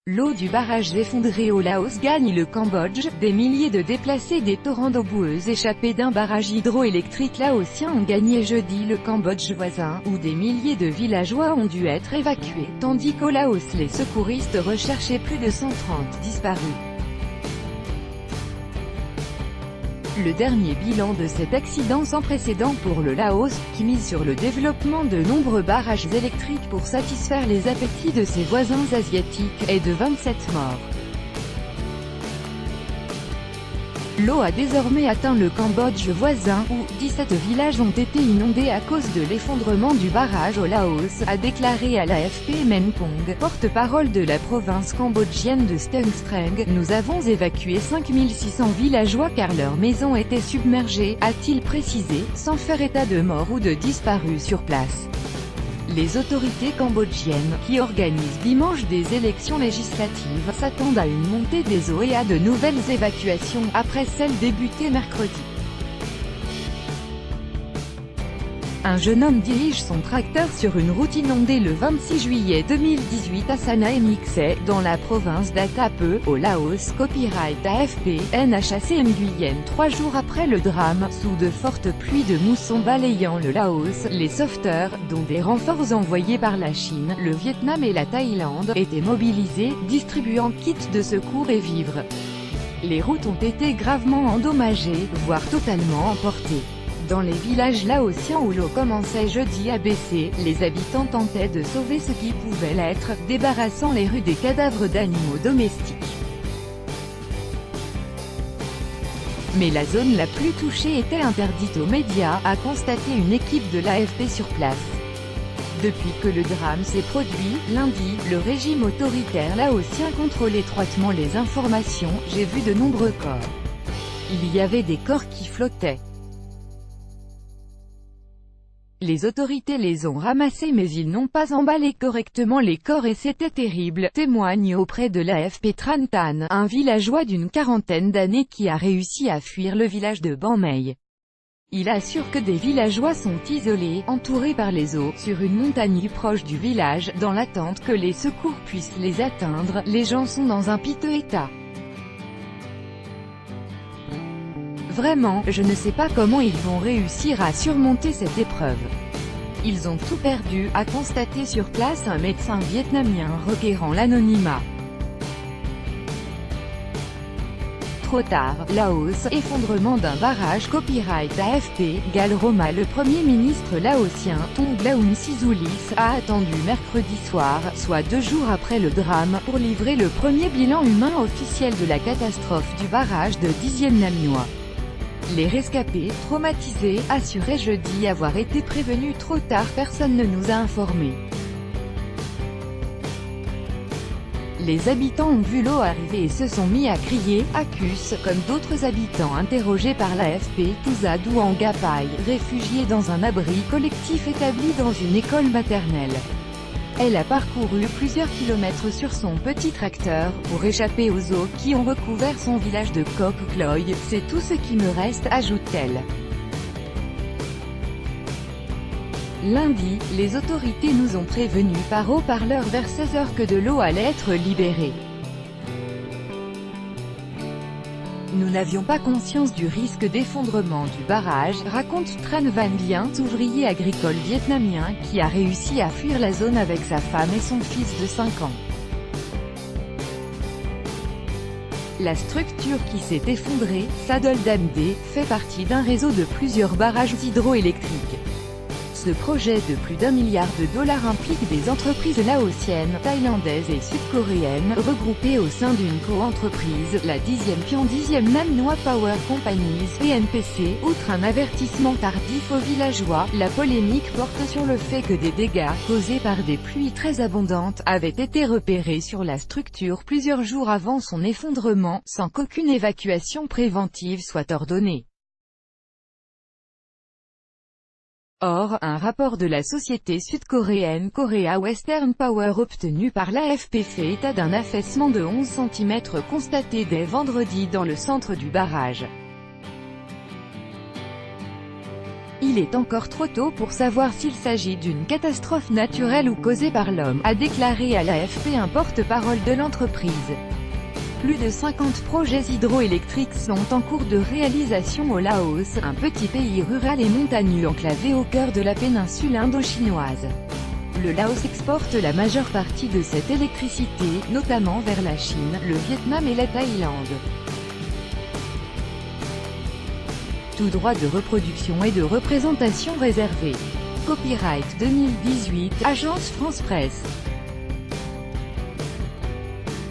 L'eau du barrage effondré au Laos gagne le Cambodge. Des milliers de déplacés des torrents d'eau boueuse échappés d'un barrage hydroélectrique laotien ont gagné jeudi le Cambodge voisin, où des milliers de villageois ont dû être évacués, tandis qu'au Laos les secouristes recherchaient plus de 130 disparus. Le dernier bilan de cet accident sans précédent pour le Laos, qui mise sur le développement de nombreux barrages électriques pour satisfaire les appétits de ses voisins asiatiques, est de 27 morts. L'eau a désormais atteint le Cambodge voisin, où 17 villages ont été inondés à cause de l'effondrement du barrage au Laos, a déclaré à l'AFP Menpong, porte-parole de la province cambodgienne de Stung Treng. Nous avons évacué 5600 villageois car leurs maisons étaient submergées, a-t-il précisé, sans faire état de morts ou de disparus sur place. Les autorités cambodgiennes, qui organisent dimanche des élections législatives, s'attendent à une montée des eaux et à de nouvelles évacuations, après celles débutées mercredi. Un jeune homme dirige son tracteur sur une route inondée le 26 juillet 2018 à Sanaa Nikse, dans la province d'Atape, au Laos. Copyright AFP, NHAC Nguyen. 3 jours après le drame, sous de fortes pluies de mousson balayant le Laos, les sauveteurs, dont des renforts envoyés par la Chine, le Vietnam et la Thaïlande, étaient mobilisés, distribuant kits de secours et vivres. Les routes ont été gravement endommagées, voire totalement emportées. Dans les villages laotiens où l'eau commençait jeudi à baisser, les habitants tentaient de sauver ce qui pouvait l'être, débarrassant les rues des cadavres d'animaux domestiques. Mais la zone la plus touchée était interdite aux médias, a constaté une équipe de l'AFP sur place. Depuis que le drame s'est produit, lundi, le régime autoritaire laotien contrôle étroitement les informations. J'ai vu de nombreux corps. Il y avait des corps qui flottaient. Les autorités les ont ramassés mais ils n'ont pas emballé correctement les corps et c'était terrible, témoigne auprès de l'AFP Tran Tan, un villageois d'une quarantaine d'années qui a réussi à fuir le village de Ban Mei. Il assure que des villageois sont isolés, entourés par les eaux, sur une montagne proche du village, dans l'attente que les secours puissent les atteindre. Les gens sont dans un piteux état. Vraiment, je ne sais pas comment ils vont réussir à surmonter cette épreuve. Ils ont tout perdu, a constaté sur place un médecin vietnamien requérant l'anonymat. Trop tard, Laos, effondrement d'un barrage. Copyright AFP, Gal Roma. Le premier ministre laotien, Tongloun Sisoulith, a attendu mercredi soir, soit 2 jours après le drame, pour livrer le premier bilan humain officiel de la catastrophe du barrage de Dien Nam Ngoa. Les rescapés, traumatisés, assuraient jeudi avoir été prévenus trop tard. Personne ne nous a informés. Les habitants ont vu l'eau arriver et se sont mis à crier, accusent, comme d'autres habitants interrogés par l'AFP, Touza Douang Gapai, réfugiée dans un abri collectif établi dans une école maternelle. Elle a parcouru plusieurs kilomètres sur son petit tracteur, pour échapper aux eaux qui ont recouvert son village de Kok Kloy. C'est tout ce qui me reste, ajoute-t-elle. Lundi, les autorités nous ont prévenus par haut-parleur vers 16 h que de l'eau allait être libérée. Nous n'avions pas conscience du risque d'effondrement du barrage, raconte Tran Van Bien, ouvrier agricole vietnamien, qui a réussi à fuir la zone avec sa femme et son fils de 5 ans. La structure qui s'est effondrée, Sadol Damde, fait partie d'un réseau de plusieurs barrages hydroélectriques. Ce projet de plus d'1 milliard de dollars implique des entreprises laotiennes, thaïlandaises et sud-coréennes, regroupées au sein d'une co-entreprise, la 10e Nam Ngoa Power Companies, PNPC. Outre un avertissement tardif aux villageois, la polémique porte sur le fait que des dégâts, causés par des pluies très abondantes, avaient été repérés sur la structure plusieurs jours avant son effondrement, sans qu'aucune évacuation préventive soit ordonnée. Or, un rapport de la société sud-coréenne Korea Western Power obtenu par l'AFP fait état d'un affaissement de 11 cm constaté dès vendredi dans le centre du barrage. Il est encore trop tôt pour savoir s'il s'agit d'une catastrophe naturelle ou causée par l'homme, a déclaré à l'AFP un porte-parole de l'entreprise. Plus de 50 projets hydroélectriques sont en cours de réalisation au Laos, un petit pays rural et montagneux enclavé au cœur de la péninsule indo-chinoise. Le Laos exporte la majeure partie de cette électricité, notamment vers la Chine, le Vietnam et la Thaïlande. Tout droit de reproduction et de représentation réservé. Copyright 2018, Agence France Presse.